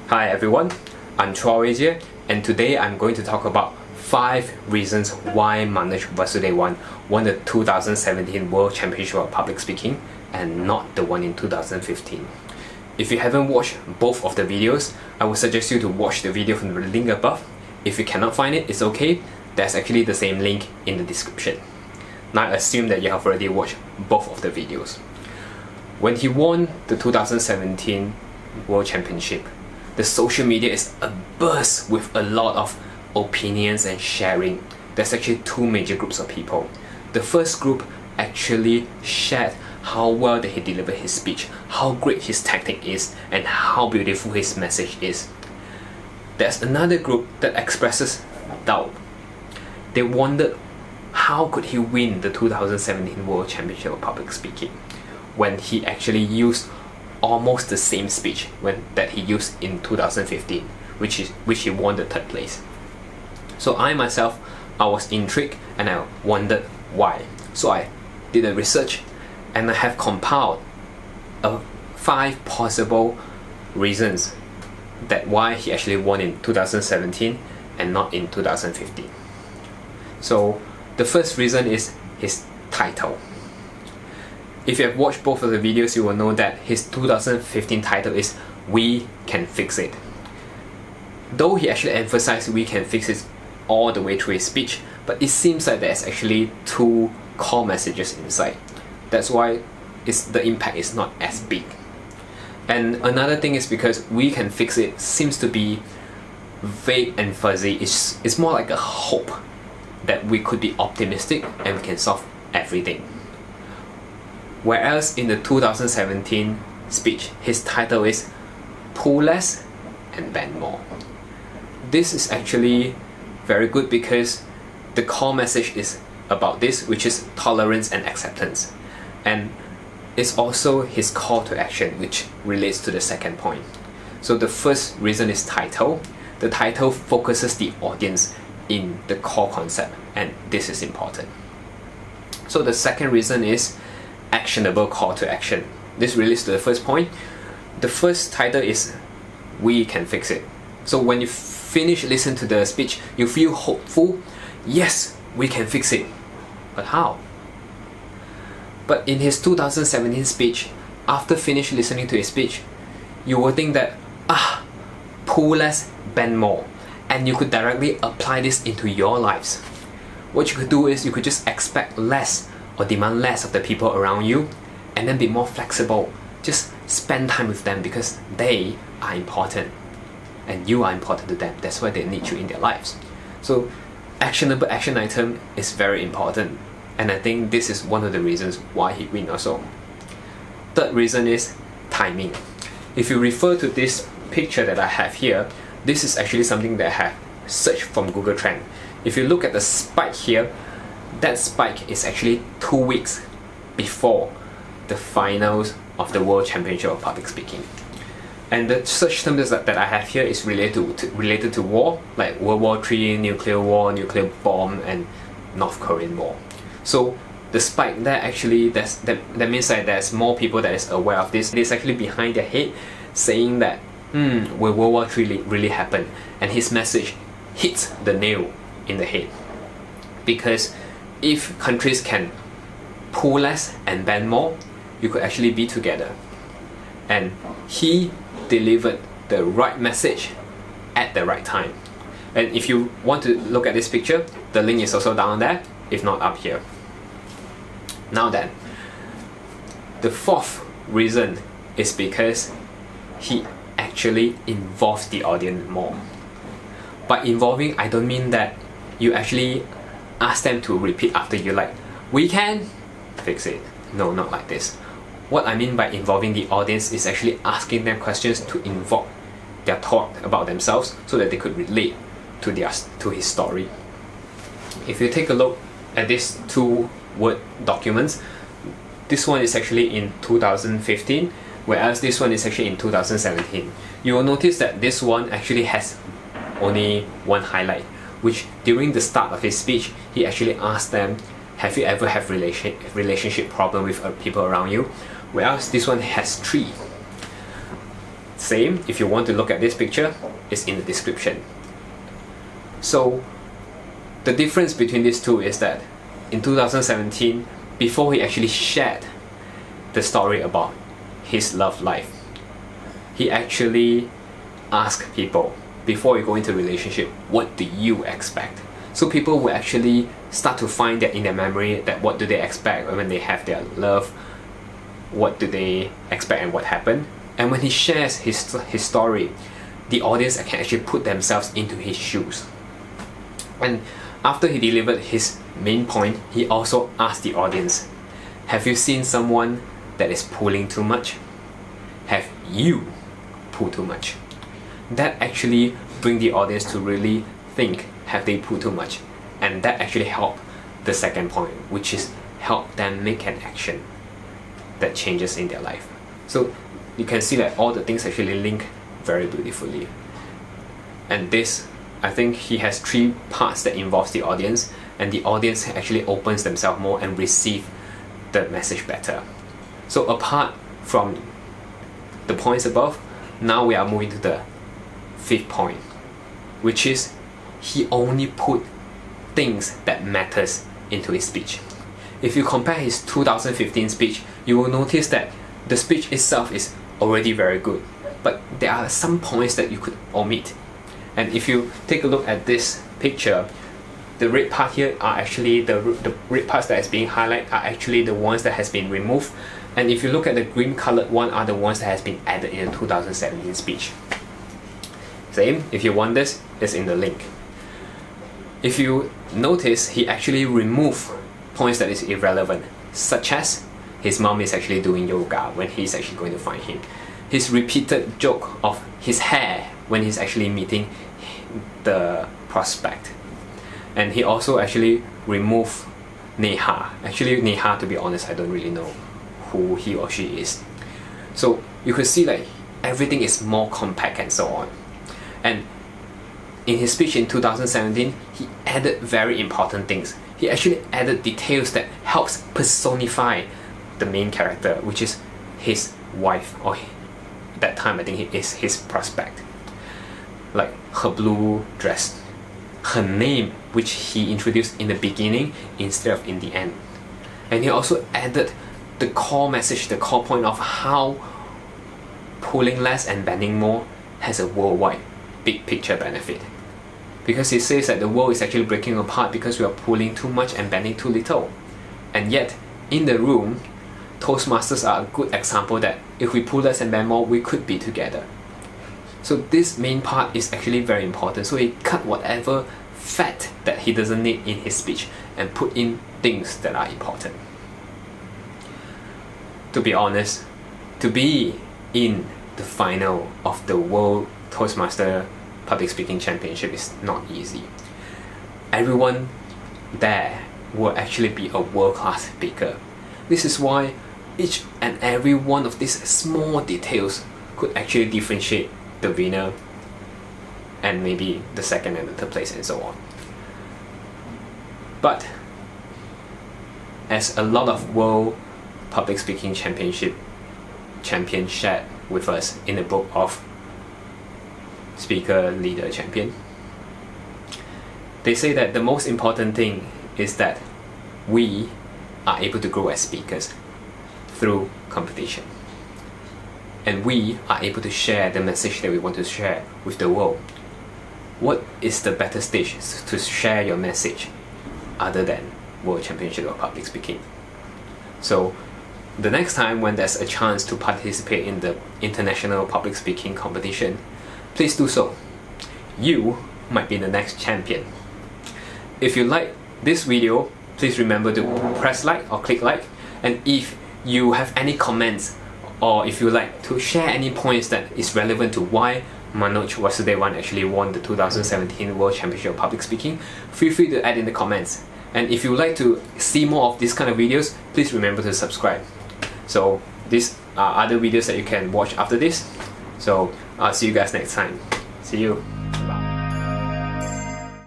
Hi everyone, I'm Chua, and today I'm going to talk about 5 reasons why Manoj Vasudevan won the 2017 World Championship of Public Speaking and not the one in 2015. If you haven't watched both of the videos, I would suggest you to watch the video from the link above. If you cannot find it, it's okay, there's actually the same link in the description. Now I assume that you have already watched both of the videos. When he won the 2017 World Championship, the social media is abuzz with a lot of opinions and sharing. There's actually 2 major groups of people. The first group actually shared how well that he delivered his speech, how great his tactic is, and how beautiful his message is. There's another group that expresses doubt. They wondered how could he win the 2017 World Championship of Public Speaking when he actually used almost the same speech that he used in 2015, which he won the 3rd place. So I myself, I was intrigued and I wondered why. So I did a research and I have compiled 5 possible reasons that why he actually won in 2017 and not in 2015. So the first reason is his title. If you have watched both of the videos, you will know that his 2015 title is "We Can Fix It." Though he actually emphasized "we can fix it" all the way through his speech, but it seems like there's actually 2 core messages inside. That's why the impact is not as big. And another thing is because "we can fix it" seems to be vague and fuzzy. It's more like a hope that we could be optimistic and we can solve everything. Whereas in the 2017 speech, his title is "Pull Less and Bend More." This is actually very good because the core message is about this, which is tolerance and acceptance. And it's also his call to action, which relates to the second point. So the first reason is title. The title focuses the audience in the core concept, and this is important. So the second reason is actionable call to action. This relates to the first point. The first title is "We Can Fix It." So when you finish listening to the speech, you feel hopeful. Yes, we can fix it. But how? But in his 2017 speech, after finish listening to his speech, you will think that, pull less, bend more. And you could directly apply this into your lives. What you could do is you could just expect less or demand less of the people around you, and then be more flexible. Just spend time with them because they are important and you are important to them. That's why they need you in their lives. So actionable action item is very important, and I think this is one of the reasons why he win also. Third reason is timing. If you refer to this picture that I have here, this is actually something that I have searched from Google Trend. If you look at the spike here, that spike is actually 2 weeks before the finals of the World Championship of Public Speaking. And the search terms that I have here is related to war, like World War III, nuclear war, nuclear bomb, and North Korean war. So the spike there actually, that means that there's more people that is aware of this. It is actually behind their head saying that, will World War III really happen? And his message hits the nail in the head. Because if countries can pull less and bend more, you could actually be together. And he delivered the right message at the right time. And if you want to look at this picture, the link is also down there, if not up here. Now then, the 4th reason is because he actually involves the audience more. By involving, I don't mean that you actually ask them to repeat after you, like, "We can fix it." No, not like this. What I mean by involving the audience is actually asking them questions to invoke their thought about themselves so that they could relate to his story. If you take a look at these 2 Word documents, this one is actually in 2015, whereas this one is actually in 2017. You will notice that this one actually has only one highlight, which during the start of his speech, he actually asked them, have you ever had relationship problem with people around you? Whereas this one has 3. Same, if you want to look at this picture, it's in the description. So the difference between these two is that in 2017, before he actually shared the story about his love life, he actually asked people, before you go into a relationship, what do you expect? So people will actually start to find that in their memory, that what do they expect when they have their love, what do they expect and what happened. And when he shares his story, the audience can actually put themselves into his shoes. And after he delivered his main point, he also asked the audience, have you seen someone that is pulling too much? Have you pulled too much? That actually bring the audience to really think, have they pulled too much? And that actually helped the second point, which is help them make an action that changes in their life. So you can see that all the things actually link very beautifully. And this, I think he has 3 parts that involves the audience, and the audience actually opens themselves more and receive the message better. So apart from the points above, now we are moving to the 5th point, which is he only put things that matters into his speech. If you compare his 2015 speech, you will notice that the speech itself is already very good, but there are some points that you could omit. And if you take a look at this picture, the red part here are actually the red parts that is being highlighted are actually the ones that has been removed, and if you look at the green colored one are the ones that has been added in the 2017 speech. Same, if you want this, it's in the link. If you notice, he actually removed points that is irrelevant, such as his mom is actually doing yoga when he's actually going to find him, his repeated joke of his hair when he's actually meeting the prospect, and he also actually removed Neha. Actually, Neha, to be honest, I don't really know who he or she is. So you could see like everything is more compact and so on. And in his speech in 2017, he added very important things. He actually added details that helps personify the main character, which is his wife, or at that time I think it is his prospect. Like her blue dress, her name, which he introduced in the beginning instead of in the end. And he also added the core message, the core point of how pulling less and bending more has a worldwide big picture benefit. Because he says that the world is actually breaking apart because we are pulling too much and bending too little. And yet, in the room, Toastmasters are a good example that if we pull less and bend more, we could be together. So this main part is actually very important. So he cut whatever fat that he doesn't need in his speech and put in things that are important. To be honest, to be in the final of the World Toastmaster Public Speaking Championship is not easy. Everyone there will actually be a world-class speaker. This is why each and every one of these small details could actually differentiate the winner and maybe the second and the third place and so on. But as a lot of World Public Speaking Championship champions shared with us in the book of Speaker Leader Champion, they say that the most important thing is that we are able to grow as speakers through competition, and we are able to share the message that we want to share with the world. What is the better stage to share your message other than World Championship of Public Speaking? So the next time when there's a chance to participate in the international public speaking competition, please do so. You might be the next champion. If you like this video, please remember to press like or click like, and if you have any comments or if you like to share any points that is relevant to why Manoj Vasudevan actually won the 2017 World Championship of Public Speaking, feel free to add in the comments. And if you would like to see more of these kind of videos, please remember to subscribe. So these are other videos that you can watch after this. So I'll see you guys next time. See you.